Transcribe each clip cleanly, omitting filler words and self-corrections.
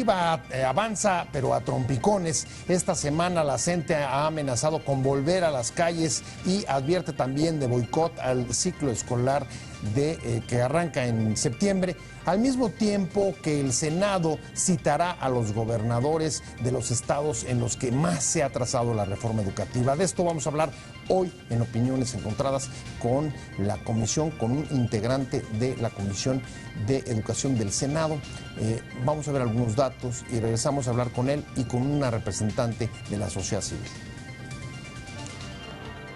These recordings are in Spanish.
educativa avanza, pero a trompicones. Esta semana la CENTE ha amenazado con volver a las calles y advierte también de boicot al ciclo escolar que arranca en septiembre, al mismo tiempo que el Senado citará a los gobernadores de los estados en los que más se ha atrasado la reforma educativa. De esto vamos a hablar hoy en Opiniones Encontradas con la comisión, con un integrante de la Comisión de Educación del Senado. Vamos a ver algunos datos y regresamos a hablar con él y con una representante de la sociedad civil.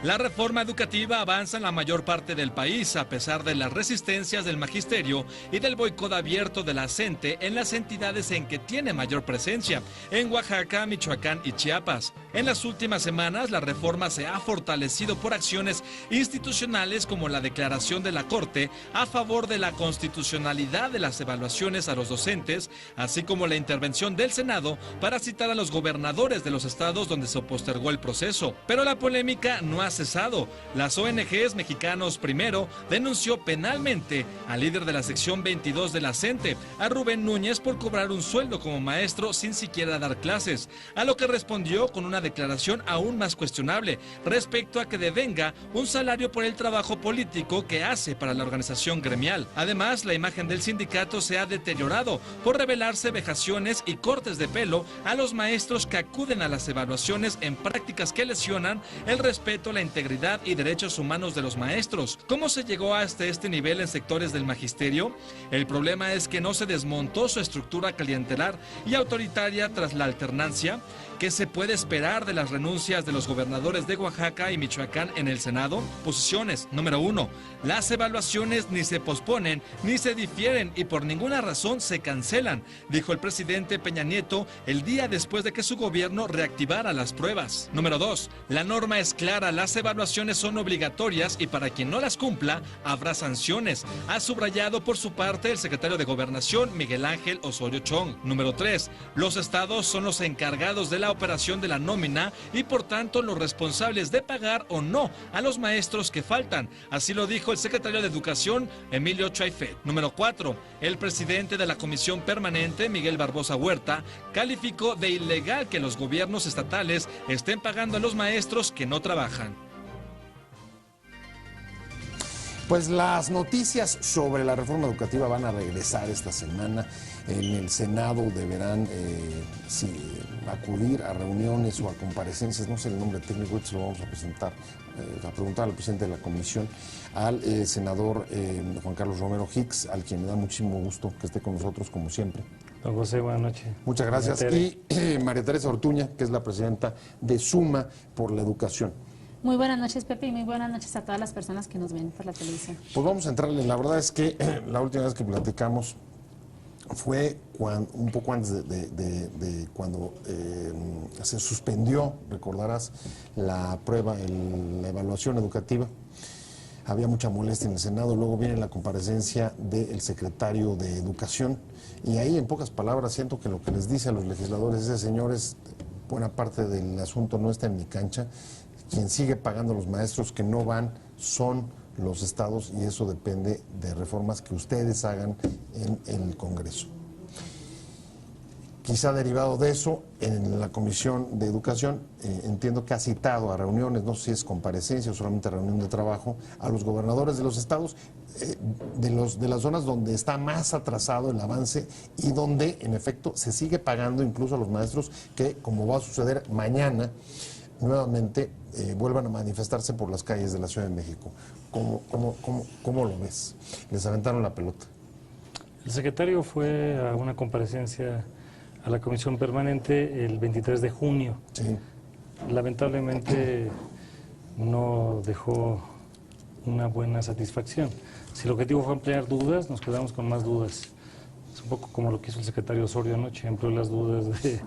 La reforma educativa avanza en la mayor parte del país, a pesar de las resistencias del magisterio y del boicot abierto de la CENTE en las entidades en que tiene mayor presencia, en Oaxaca, Michoacán y Chiapas. En las últimas semanas, la reforma se ha fortalecido por acciones institucionales como la declaración de la Corte a favor de la constitucionalidad de las evaluaciones a los docentes, así como la intervención del Senado para citar a los gobernadores de los estados donde se postergó el proceso. Pero la polémica no ha cesado. Las ONGs Mexicanos Primero denunció penalmente al líder de la sección 22 de la CENTE, a Rubén Núñez, por cobrar un sueldo como maestro sin siquiera dar clases, a lo que respondió con una declaración aún más cuestionable respecto a que devenga un salario por el trabajo político que hace para la organización gremial. Además, la imagen del sindicato se ha deteriorado por revelarse vejaciones y cortes de pelo a los maestros que acuden a las evaluaciones en prácticas que lesionan el respeto, la integridad y derechos humanos de los maestros. ¿Cómo se llegó hasta este nivel en sectores del magisterio? El problema es que no se desmontó su estructura clientelar y autoritaria tras la alternancia. ¿Qué se puede esperar de las renuncias de los gobernadores de Oaxaca y Michoacán en el Senado? Posiciones. Número 1. Las evaluaciones ni se posponen ni se difieren y por ninguna razón se cancelan, dijo el presidente Peña Nieto el día después de que su gobierno reactivara las pruebas. Número 2. La norma es clara, las evaluaciones son obligatorias y para quien no las cumpla habrá sanciones, ha subrayado por su parte el secretario de Gobernación Miguel Ángel Osorio Chong. Número 3. Los estados son los encargados de la operación de la nómina y por tanto los responsables de pagar o no a los maestros que faltan. Así lo dijo el secretario de Educación, Emilio Chaifet. Número 4. El presidente de la Comisión Permanente, Miguel Barbosa Huerta, calificó de ilegal que los gobiernos estatales estén pagando a los maestros que no trabajan. Pues las noticias sobre la reforma educativa van a regresar esta semana. En el Senado deberán acudir a reuniones o a comparecencias, no sé el nombre técnico, se lo vamos a presentar, a preguntar al presidente de la comisión, al senador Juan Carlos Romero Hicks, al quien me da muchísimo gusto que esté con nosotros como siempre. Don José, buenas noches. Muchas gracias. Y María Teresa Ortuña, que es la presidenta de Suma por la Educación. Muy buenas noches, Pepe, y muy buenas noches a todas las personas que nos ven por la televisión. Pues vamos a entrarle. La verdad es que la última vez que platicamos fue un poco antes de cuando se suspendió, recordarás, la prueba, la evaluación educativa. Había mucha molestia en el Senado, luego viene la comparecencia del secretario de Educación, y ahí, en pocas palabras, siento que lo que les dice a los legisladores es: señores, buena parte del asunto no está en mi cancha. Quien sigue pagando a los maestros que no van son los estados y eso depende de reformas que ustedes hagan en el Congreso. Quizá derivado de eso, en la Comisión de Educación, entiendo que ha citado a reuniones, no sé si es comparecencia o solamente reunión de trabajo, a los gobernadores de los estados, de las zonas donde está más atrasado el avance y donde, en efecto, se sigue pagando incluso a los maestros que, como va a suceder mañana, nuevamente vuelvan a manifestarse por las calles de la Ciudad de México. ¿Cómo lo ves? Les aventaron la pelota. El secretario fue a una comparecencia a la Comisión Permanente el 23 de junio. Sí. Lamentablemente no dejó una buena satisfacción. Si el objetivo fue ampliar dudas, nos quedamos con más dudas. Es un poco como lo que hizo el secretario Osorio anoche, amplió las dudas de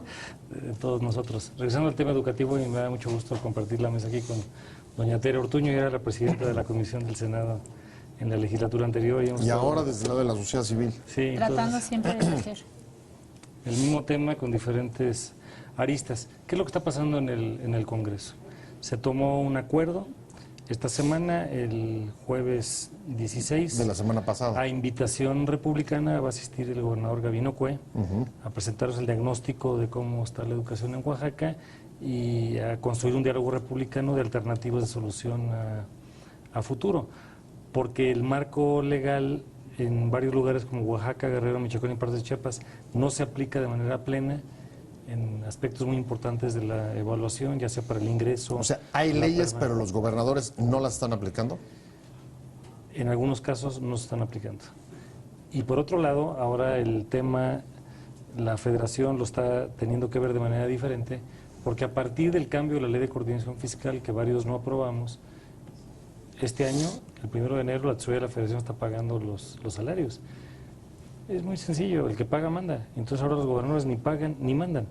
todos nosotros. Regresando al tema educativo, y me da mucho gusto compartir la mesa aquí con doña Tere Ortuño, que era la presidenta de la Comisión del Senado en la legislatura anterior. Y ahora desde el lado de la sociedad civil. Sí, tratando siempre de crecer. El mismo tema con diferentes aristas. ¿Qué es lo que está pasando en el Congreso? Se tomó un acuerdo, esta semana, el jueves 16. De la semana pasada. A invitación republicana va a asistir el gobernador Gabino Cue a presentarnos el diagnóstico de cómo está la educación en Oaxaca y a construir un diálogo republicano de alternativas de solución a futuro. Porque el marco legal en varios lugares como Oaxaca, Guerrero, Michoacán y partes de Chiapas no se aplica de manera plena en aspectos muy importantes de la evaluación, ya sea para el ingreso. O sea, hay leyes, pero los gobernadores no las están aplicando. En algunos casos no se están aplicando. Y por otro lado, ahora el tema, la federación lo está teniendo que ver de manera diferente, porque a partir del cambio de la ley de coordinación fiscal, que varios no aprobamos, este año, el 1 de enero, la tesorería de la federación está pagando los salarios. Es muy sencillo, el que paga manda. Entonces ahora los gobernadores ni pagan ni mandan.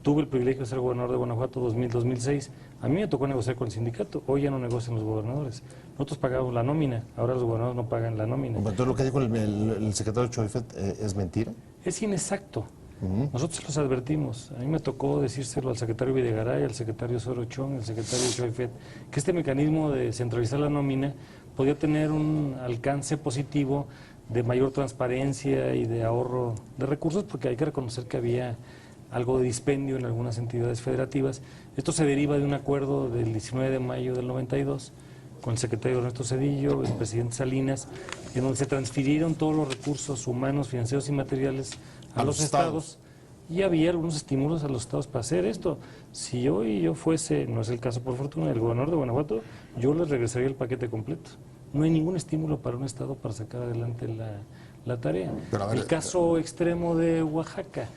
Tuve el privilegio de ser gobernador de Guanajuato 2000-2006. A mí me tocó negociar con el sindicato. Hoy ya no negocian los gobernadores. Nosotros pagamos la nómina, ahora los gobernadores no pagan la nómina. Entonces lo que dijo el secretario Choifet es mentira. Es inexacto. Nosotros los advertimos. A mí me tocó decírselo al secretario Videgaray, al secretario Sorochón, al secretario Choifet, que este mecanismo de centralizar la nómina podía tener un alcance positivo de mayor transparencia y de ahorro de recursos, porque hay que reconocer que había algo de dispendio en algunas entidades federativas. Esto se deriva de un acuerdo del 19 de mayo del 92 con el secretario Ernesto Zedillo, el presidente Salinas, en donde se transfirieron todos los recursos humanos, financieros y materiales a los estados, y había algunos estímulos a los estados para hacer esto. Si hoy yo fuese, no es el caso por fortuna, el gobernador de Guanajuato, yo les regresaría el paquete completo. No hay ningún estímulo para un estado para sacar adelante la tarea. Pero el caso extremo de Oaxaca,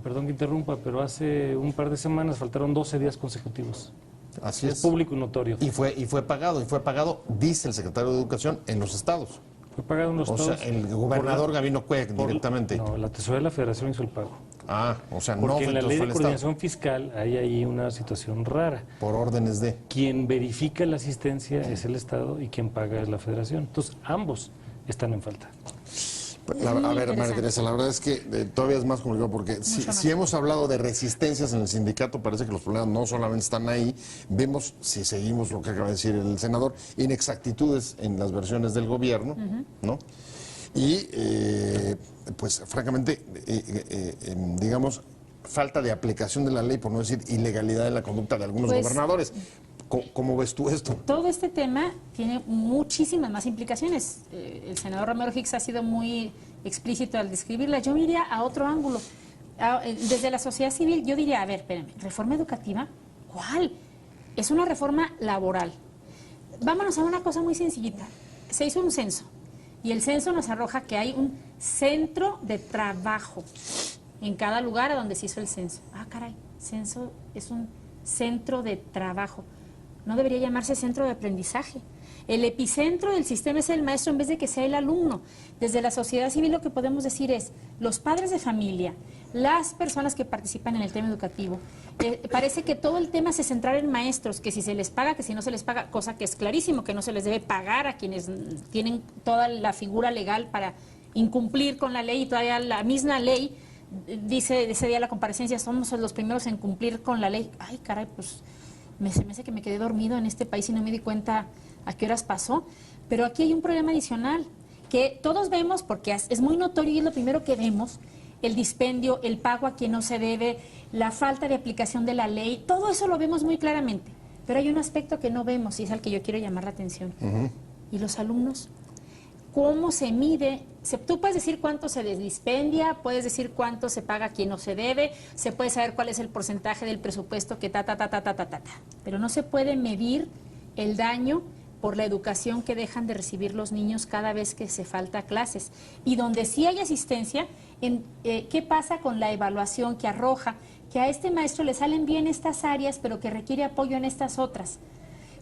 perdón que interrumpa, pero hace un par de semanas faltaron 12 días consecutivos. Así es. Público y notorio. Y fue pagado, dice el secretario de Educación, en los estados. Fue pagado en los estados. O sea, el gobernador Gabino Cue directamente. No, la tesorería de la federación hizo el pago. Ah, o sea, porque no en la ley de coordinación Estado. fiscal hay ahí una situación rara. Por órdenes de. Quien verifica la asistencia es el Estado y quien paga es la federación. Entonces, ambos están en falta. A ver, María Teresa, la verdad es que todavía es más complicado porque si hemos hablado de resistencias en el sindicato, parece que los problemas no solamente están ahí, vemos, si seguimos lo que acaba de decir el senador, inexactitudes en las versiones del gobierno, ¿no? Y, pues, francamente, digamos, falta de aplicación de la ley, por no decir ilegalidad de la conducta de algunos gobernadores. ¿Cómo ves tú esto? Todo este tema tiene muchísimas más implicaciones. El senador Romero Hicks ha sido muy explícito al describirla. Yo iría a otro ángulo. Desde la sociedad civil, yo diría, a ver, espérame, ¿reforma educativa? ¿Cuál? Es una reforma laboral. Vámonos a una cosa muy sencillita. Se hizo un censo y el censo nos arroja que hay un centro de trabajo en cada lugar a donde se hizo el censo. Ah, caray, censo es un centro de trabajo. No debería llamarse centro de aprendizaje. El epicentro del sistema es el maestro en vez de que sea el alumno. Desde la sociedad civil lo que podemos decir es, los padres de familia, las personas que participan en el tema educativo, parece que todo el tema se centra en maestros, que si se les paga, que si no se les paga, cosa que es clarísimo, que no se les debe pagar a quienes tienen toda la figura legal para incumplir con la ley, y todavía la misma ley dice ese día de la comparecencia, somos los primeros en cumplir con la ley. Ay, caray, pues se me hace que me quedé dormido en este país y no me di cuenta a qué horas pasó. Pero aquí hay un problema adicional que todos vemos, porque es muy notorio y es lo primero que vemos, el dispendio, el pago a quien no se debe, la falta de aplicación de la ley, todo eso lo vemos muy claramente. Pero hay un aspecto que no vemos y es al que yo quiero llamar la atención. ¿Y los alumnos? ¿Cómo se mide? Tú puedes decir cuánto se dispendia, puedes decir cuánto se paga a quien no se debe, se puede saber cuál es el porcentaje del presupuesto que pero no se puede medir el daño por la educación que dejan de recibir los niños cada vez que se falta clases. Y donde sí hay asistencia, ¿qué pasa con la evaluación que arroja? Que a este maestro le salen bien estas áreas, pero que requiere apoyo en estas otras.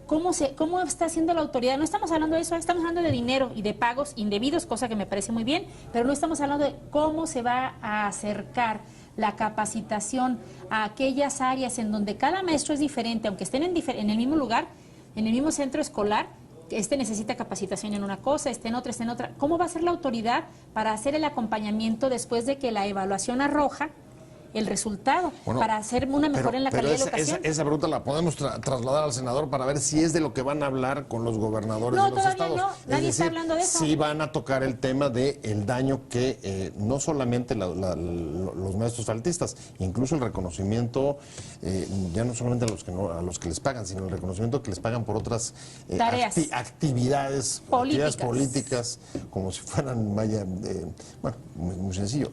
¿Cómo está haciendo la autoridad? No estamos hablando de eso, estamos hablando de dinero y de pagos indebidos, cosa que me parece muy bien, pero no estamos hablando de cómo se va a acercar la capacitación a aquellas áreas en donde cada maestro es diferente, aunque estén en el mismo lugar, en el mismo centro escolar, necesita capacitación en una cosa, en otra. ¿Cómo va a ser la autoridad para hacer el acompañamiento después de que la evaluación arroja el resultado para hacer una mejora en la calidad de la educación. Esa pregunta la podemos trasladar al senador para ver si es de lo que van a hablar con los gobernadores de los estados. No, nadie está hablando de eso. Si van a tocar el tema del daño que no solamente los maestros faltistas, incluso el reconocimiento, ya no solamente a los que les pagan, sino el reconocimiento que les pagan por otras actividades políticas, como si fueran, bueno, muy sencillo,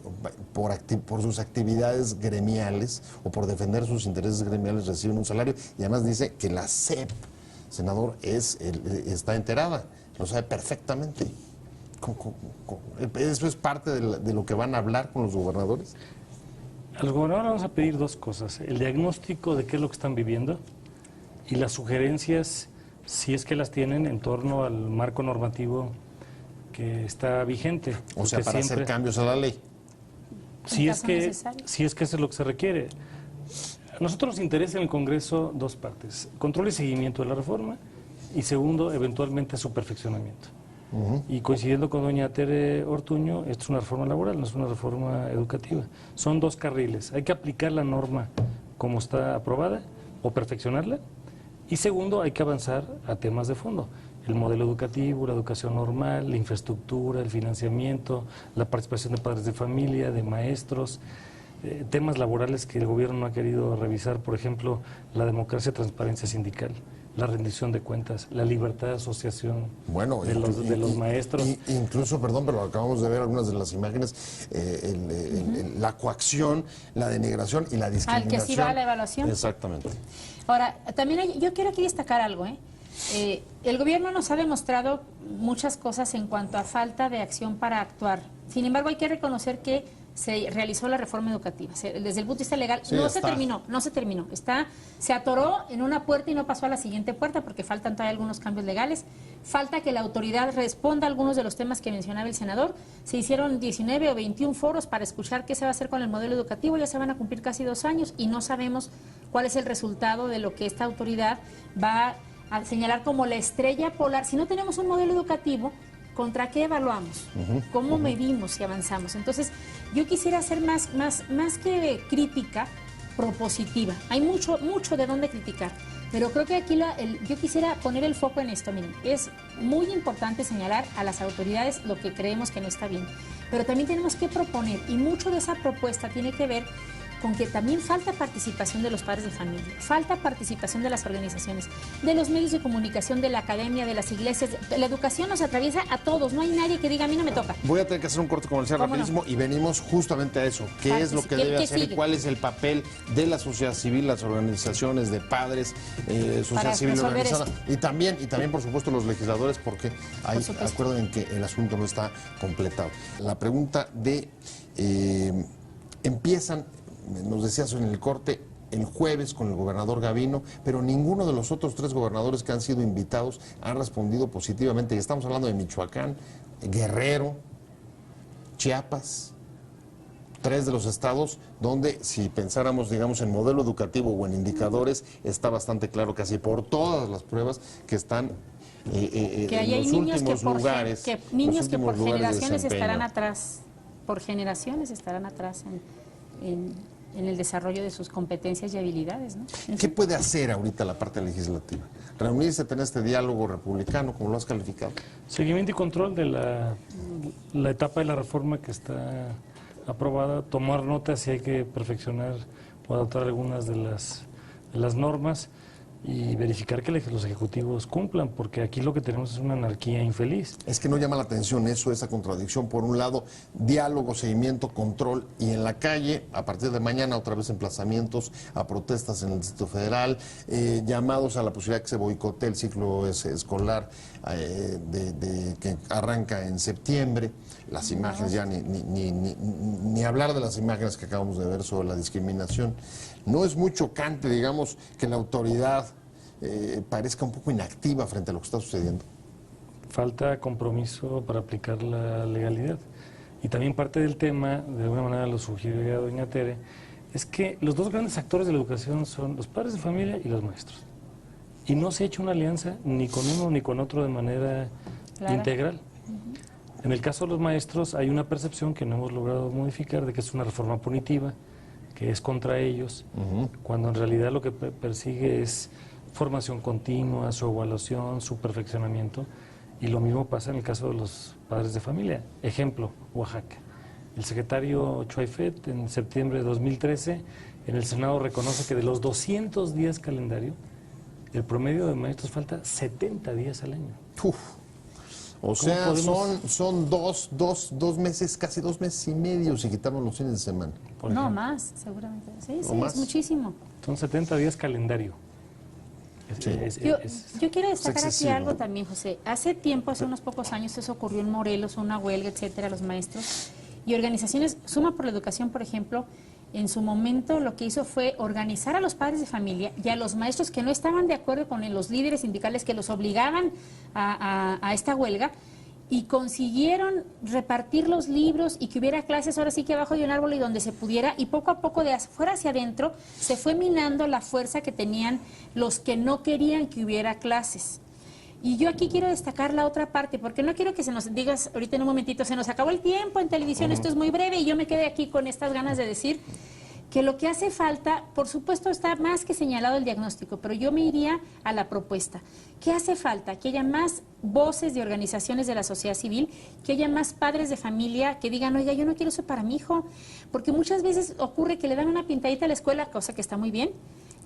por sus actividades gremiales o por defender sus intereses gremiales reciben un salario, y además dice que la SEP, senador, está enterada, lo sabe perfectamente. ¿Eso es parte de lo que van a hablar con los gobernadores? A los gobernadores vamos a pedir dos cosas: el diagnóstico de qué es lo que están viviendo y las sugerencias, si es que las tienen, en torno al marco normativo que está vigente. O sea, para hacer cambios a la ley. Si es que eso es lo que se requiere. A nosotros nos interesa en el Congreso dos partes: control y seguimiento de la reforma, y segundo, eventualmente su perfeccionamiento. Y coincidiendo con doña Tere Ortuño, esto es una reforma laboral, no es una reforma educativa. Son dos carriles: hay que aplicar la norma como está aprobada o perfeccionarla, y segundo, hay que avanzar a temas de fondo: el modelo educativo, la educación normal, la infraestructura, el financiamiento, la participación de padres de familia, de maestros, temas laborales que el gobierno no ha querido revisar, por ejemplo, la democracia, transparencia sindical, la rendición de cuentas, la libertad de asociación de los maestros. Incluso, perdón, pero acabamos de ver algunas de las imágenes, la coacción, la denigración y la discriminación. Al que sí va a la evaluación. Exactamente. Ahora, también yo quiero aquí destacar algo, el gobierno nos ha demostrado muchas cosas en cuanto a falta de acción para actuar. Sin embargo, hay que reconocer que se realizó la reforma educativa. Desde el punto de vista legal, no se terminó. Se atoró en una puerta y no pasó a la siguiente puerta porque faltan todavía algunos cambios legales. Falta que la autoridad responda a algunos de los temas que mencionaba el senador. Se hicieron 19 o 21 foros para escuchar qué se va a hacer con el modelo educativo. Ya se van a cumplir casi 2 años y no sabemos cuál es el resultado de lo que esta autoridad va a señalar como la estrella polar. Si no tenemos un modelo educativo, ¿contra qué evaluamos? ¿Cómo medimos si avanzamos? Entonces, yo quisiera hacer más que crítica, propositiva. Hay mucho de dónde criticar, pero creo que aquí yo quisiera poner el foco en esto. Miren, es muy importante señalar a las autoridades lo que creemos que no está bien, pero también tenemos que proponer, y mucho de esa propuesta tiene que ver con que también falta participación de los padres de familia, falta participación de las organizaciones, de los medios de comunicación, de la academia, de las iglesias. La educación nos atraviesa a todos, no hay nadie que diga a mí no me toca. Voy a tener que hacer un corte comercial rapidísimo y venimos justamente a eso. ¿Qué es lo que debe hacer y cuál es el papel de la sociedad civil, las organizaciones de padres, sociedad civil organizada? Y también, por supuesto, los legisladores, porque hay acuerdo en que el asunto no está completado. La pregunta empiezan, nos decías en el corte, el jueves con el gobernador Gavino, pero ninguno de los otros 3 gobernadores que han sido invitados han respondido positivamente. Y estamos hablando de Michoacán, Guerrero, Chiapas, 3 de los estados donde, si pensáramos, digamos, en modelo educativo o en indicadores, está bastante claro casi por todas las pruebas que están que hay en los niños últimos lugares. Niños que por generaciones estarán atrás, en el desarrollo de sus competencias y habilidades, ¿no? ¿Qué puede hacer ahorita la parte legislativa? ¿Reunirse, tener este diálogo republicano, como lo has calificado? Seguimiento y control de la etapa de la reforma que está aprobada, tomar nota si hay que perfeccionar o adaptar algunas de las normas y verificar que los ejecutivos cumplan, porque aquí lo que tenemos es una anarquía infeliz. Es que no llama la atención esa contradicción. Por un lado, diálogo, seguimiento, control, y en la calle, a partir de mañana, otra vez emplazamientos a protestas en el Distrito Federal, llamados a la posibilidad de que se boicotee el ciclo escolar que arranca en septiembre. Las imágenes, ya ni hablar de las imágenes que acabamos de ver sobre la discriminación. No es muy chocante, digamos, que la autoridad parezca un poco inactiva frente a lo que está sucediendo. Falta compromiso para aplicar la legalidad. Y también parte del tema, de alguna manera lo sugiría doña Tere, es que los 2 grandes actores de la educación son los padres de familia y los maestros. Y no se ha hecho una alianza ni con uno ni con otro de manera integral. En el caso de los maestros hay una percepción que no hemos logrado modificar de que es una reforma punitiva, que es contra ellos, cuando en realidad lo que persigue es formación continua, su evaluación, su perfeccionamiento, y lo mismo pasa en el caso de los padres de familia. Ejemplo, Oaxaca. El secretario Chuaifet, en septiembre de 2013, en el Senado reconoce que de los 200 días calendario, el promedio de maestros falta 70 días al año. Uf. O sea, podemos? son dos meses, casi 2 meses y medio si quitamos los fines de semana. Por No, ejemplo. más, seguramente. Sí, sí, más? es muchísimo. Son 70 días calendario. Sí. Yo quiero destacar aquí excesivo. algo también, José. Hace tiempo, hace unos pocos años, eso ocurrió en Morelos, una huelga, etcétera, los maestros. Y organizaciones, Suma por la Educación, por ejemplo, en su momento lo que hizo fue organizar a los padres de familia y a los maestros que no estaban de acuerdo con los líderes sindicales que los obligaban a esta huelga, y consiguieron repartir los libros y que hubiera clases ahora sí que abajo de un árbol y donde se pudiera, y poco a poco de afuera hacia adentro se fue minando la fuerza que tenían los que no querían que hubiera clases. Y yo aquí quiero destacar la otra parte, porque no quiero que se nos digas ahorita en un momentito, se nos acabó el tiempo en televisión, esto es muy breve, y yo me quedé aquí con estas ganas de decir que lo que hace falta, por supuesto está más que señalado el diagnóstico, pero yo me iría a la propuesta. ¿Qué hace falta? Que haya más voces de organizaciones de la sociedad civil, que haya más padres de familia que digan, oiga, yo no quiero eso para mi hijo, porque muchas veces ocurre que le dan una pintadita a la escuela, cosa que está muy bien,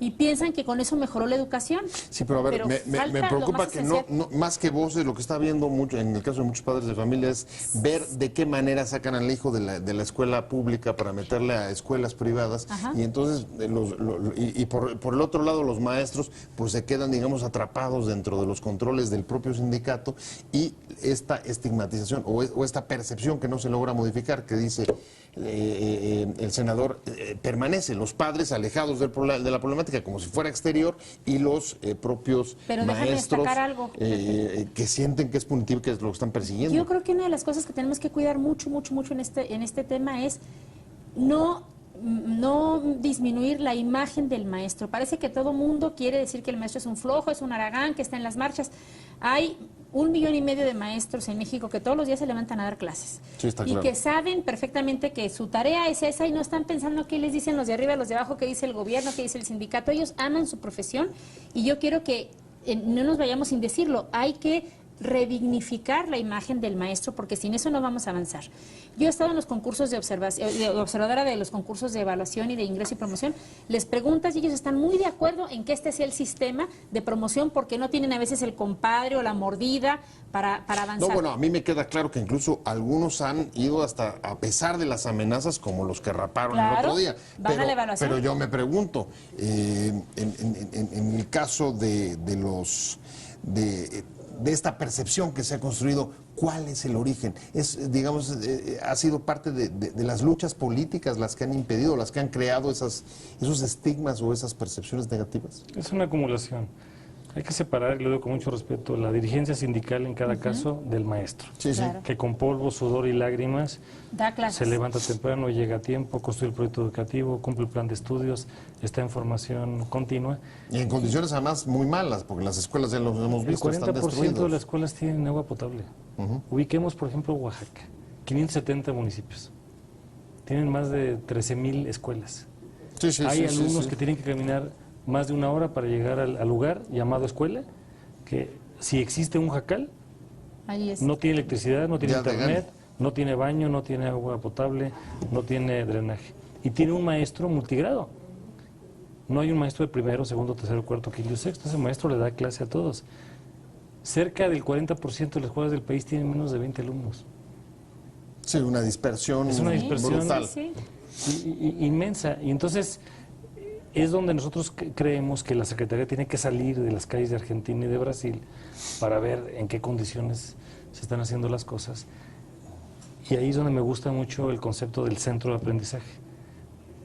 y piensan que con eso mejoró la educación. Sí, pero a ver, me falta preocupa lo más que esencial. más que voces, lo que está viendo mucho, en el caso de muchos padres de familia, es ver de qué manera sacan al hijo de la escuela pública para meterle a escuelas privadas. Ajá. Y entonces, por el otro lado, los maestros pues se quedan, digamos, atrapados dentro de los controles del propio sindicato, y esta estigmatización o esta percepción que no se logra modificar, que dice el senador, permanece, los padres alejados de la problemática como si fuera exterior, y los propios Pero déjame maestros destacar algo. que sienten que es punitivo, que es lo que están persiguiendo. Yo creo que una de las cosas que tenemos que cuidar mucho en este tema es no disminuir la imagen del maestro. Parece que todo mundo quiere decir que el maestro es un flojo, es un haragán, que está en las marchas. Hay 1,5 millones de maestros en México que todos los días se levantan a dar clases. Sí, está y claro. que saben perfectamente que su tarea es esa y no están pensando qué les dicen los de arriba, los de abajo, qué dice el gobierno, qué dice el sindicato. Ellos aman su profesión, y yo quiero que no nos vayamos sin decirlo. Hay que redignificar la imagen del maestro, porque sin eso no vamos a avanzar. Yo he estado en los concursos de observación, observadora de los concursos de evaluación y de ingreso y promoción. Les preguntas y ellos están muy de acuerdo en que este sea el sistema de promoción, porque no tienen a veces el compadre o la mordida para avanzar. No, bueno, a mí me queda claro que incluso algunos han ido hasta, a pesar de las amenazas, como los que raparon el Claro, otro día. van a la evaluación. Pero yo me pregunto, en el caso de esta percepción que se ha construido, ¿cuál es el origen? Digamos, ha sido parte de las luchas políticas las que han impedido, las que han creado esos estigmas o esas percepciones negativas. Es una acumulación. Hay que separar, y lo digo con mucho respeto, la dirigencia sindical en cada caso del maestro. Sí, sí. Claro. Que con polvo, sudor y lágrimas Da clases. se levanta temprano, llega a tiempo, construye el proyecto educativo, cumple el plan de estudios, está en formación continua. Y en condiciones además muy malas, porque las escuelas ya los hemos El visto, están 40% de destruidas. las escuelas tienen agua potable. Ubiquemos, por ejemplo, Oaxaca, 570 municipios. Tienen más de 13,000 escuelas. Sí, sí, Hay sí, alumnos sí. que tienen que caminar más de 1 hora para llegar al lugar llamado escuela, que si existe un jacal, Ahí es. no tiene electricidad, no tiene Ya de internet, no tiene baño, no tiene agua potable, no tiene drenaje. Y tiene un maestro multigrado. No hay un maestro de primero, segundo, tercero, cuarto, quinto y sexto. Ese maestro le da clase a todos. Cerca del 40% de las escuelas del país tienen menos de 20 alumnos. Sí, una dispersión, Es una dispersión. brutal. Sí. Inmensa. Y entonces es donde nosotros creemos que la Secretaría tiene que salir de las calles de Argentina y de Brasil para ver en qué condiciones se están haciendo las cosas. Y ahí es donde me gusta mucho el concepto del centro de aprendizaje.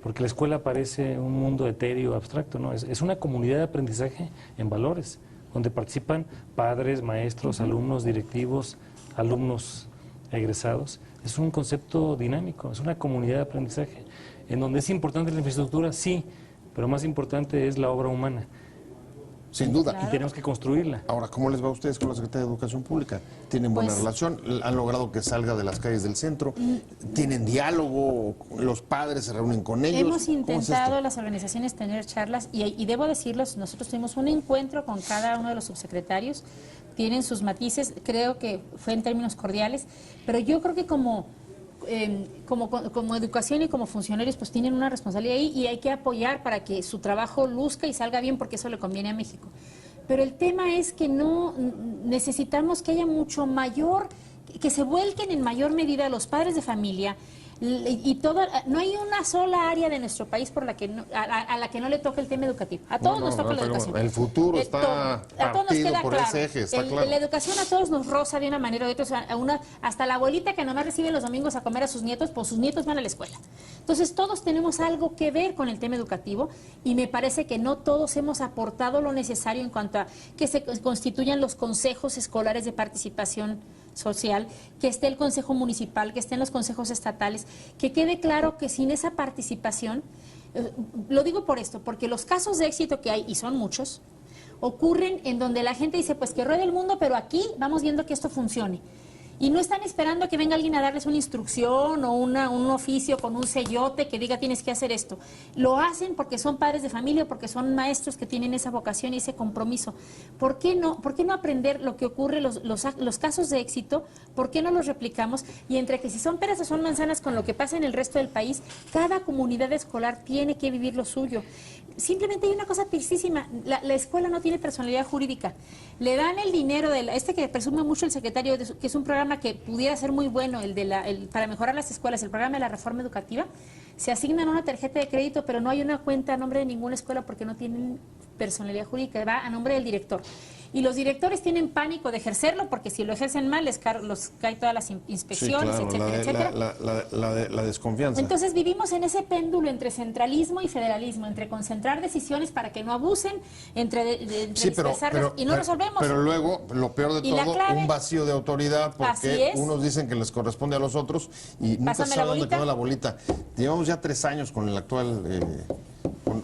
Porque la escuela parece un mundo etéreo, abstracto, ¿no? Es una comunidad de aprendizaje en valores, donde participan padres, maestros, alumnos, directivos, alumnos egresados. Es un concepto dinámico, es una comunidad de aprendizaje, en donde es importante la infraestructura, sí, pero más importante es la obra humana. sin duda. Claro. Y tenemos que construirla. Ahora, ¿cómo les va a ustedes con la Secretaría de Educación Pública? ¿Tienen buena Pues- relación? ¿Han logrado que salga de las calles del centro? ¿Tienen diálogo? ¿Los padres se reúnen con ellos? Hemos ¿Cómo es intentado esto? las organizaciones tener charlas y debo decirlos, nosotros tuvimos un encuentro con cada uno de los subsecretarios, tienen sus matices, creo que fue en términos cordiales, pero yo creo que como educación y como funcionarios pues tienen una responsabilidad ahí y hay que apoyar para que su trabajo luzca y salga bien porque eso le conviene a México. Pero el tema es que no necesitamos que haya mucho mayor, que se vuelquen en mayor medida los padres de familia y todo, no hay una sola área de nuestro país por la que a la que no le toque el tema educativo. A todos nos toca la pero educación. el futuro está A todos nos partido queda por claro. ese eje, está claro. La educación a todos nos roza de una manera o de otra. O sea, hasta la abuelita que nomás recibe los domingos a comer a sus nietos, pues sus nietos van a la escuela. Entonces todos tenemos algo que ver con el tema educativo y me parece que no todos hemos aportado lo necesario en cuanto a que se constituyan los consejos escolares de participación social, que esté el consejo municipal, que estén los consejos estatales, que quede claro que sin esa participación, lo digo por esto, porque los casos de éxito que hay, y son muchos, ocurren en donde la gente dice, pues que ruede el mundo, pero aquí vamos viendo que esto funcione. Y no están esperando que venga alguien a darles una instrucción o un oficio con un sellote que diga tienes que hacer esto. Lo hacen porque son padres de familia, porque son maestros que tienen esa vocación y ese compromiso. ¿Por qué no aprender lo que ocurre, los casos de éxito? ¿Por qué no los replicamos? Y entre que si son peras o son manzanas con lo que pasa en el resto del país, cada comunidad escolar tiene que vivir lo suyo. Simplemente hay una cosa tristísima, la escuela no tiene personalidad jurídica. Le dan el dinero, que presume mucho el secretario, que es un programa que pudiera ser muy bueno, para mejorar las escuelas, el programa de la reforma educativa, se asignan una tarjeta de crédito, pero no hay una cuenta a nombre de ninguna escuela porque no tienen personalidad jurídica, va a nombre del director. Y los directores tienen pánico de ejercerlo porque si lo ejercen mal los cae todas las inspecciones, Sí, claro, etcétera, etcétera. la desconfianza. Entonces vivimos en ese péndulo entre centralismo y federalismo, entre concentrar decisiones para que no abusen, entre dispersarlas y no resolvemos. Pero luego, lo peor de Y la todo, clave- un vacío de autoridad, Así porque es. unos dicen que les corresponde a los otros y nunca Pásame se la sabe dónde bolita. quedó la bolita. Llevamos ya 3 años con el actual...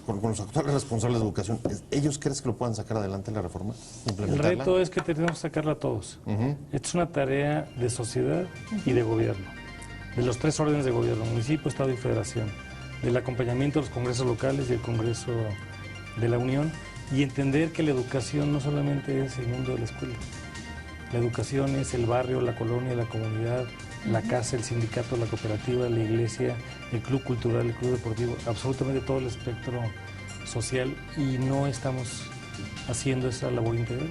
con los actuales responsables de educación, ¿ellos crees que lo puedan sacar adelante la reforma? El ¿Implementarla? reto es que tenemos que sacarla todos. Esta es una tarea de sociedad y de gobierno, de los 3 órdenes de gobierno, municipio, estado y federación, del acompañamiento de los congresos locales y el Congreso de la Unión, y entender que la educación no solamente es el mundo de la escuela. La educación es el barrio, la colonia, la comunidad, la casa, el sindicato, la cooperativa, la iglesia, el club cultural, el club deportivo, absolutamente todo el espectro social, y no estamos haciendo esa labor integral.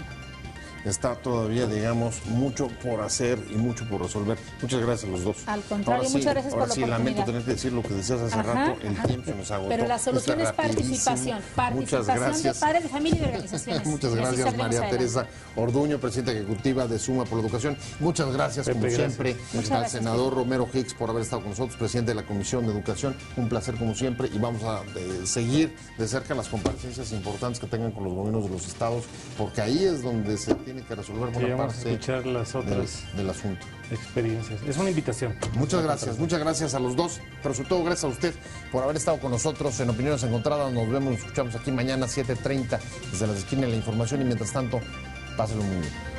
Está todavía, digamos, mucho por hacer y mucho por resolver. Muchas gracias a los dos. Al contrario, muchas gracias por la Ahora sí, lamento oportunidad. tener que decir lo que decías hace rato, el tiempo se nos agotó. Pero la solución es participación. Muchas Participación de gracias. padres de familia y de organizaciones. Muchas Y así gracias, saldremos María adelante. Teresa Orduño, presidenta ejecutiva de Suma por la Educación. Muchas gracias, Pepe, como gracias. siempre, Muchas al gracias, senador Pepe. Romero Hicks por haber estado con nosotros, presidente de la Comisión de Educación. Un placer, como siempre, y vamos a seguir de cerca las comparecencias importantes que tengan con los gobiernos de los estados, porque ahí es donde se tiene que resolver buena Queríamos parte escuchar las otras del asunto. experiencias. Es una invitación. Muchas gracias a los dos, pero sobre todo gracias a usted por haber estado con nosotros en Opiniones Encontradas. Nos vemos, nos escuchamos aquí mañana 7:30 desde las esquinas de la información y mientras tanto, pásenlo muy bien.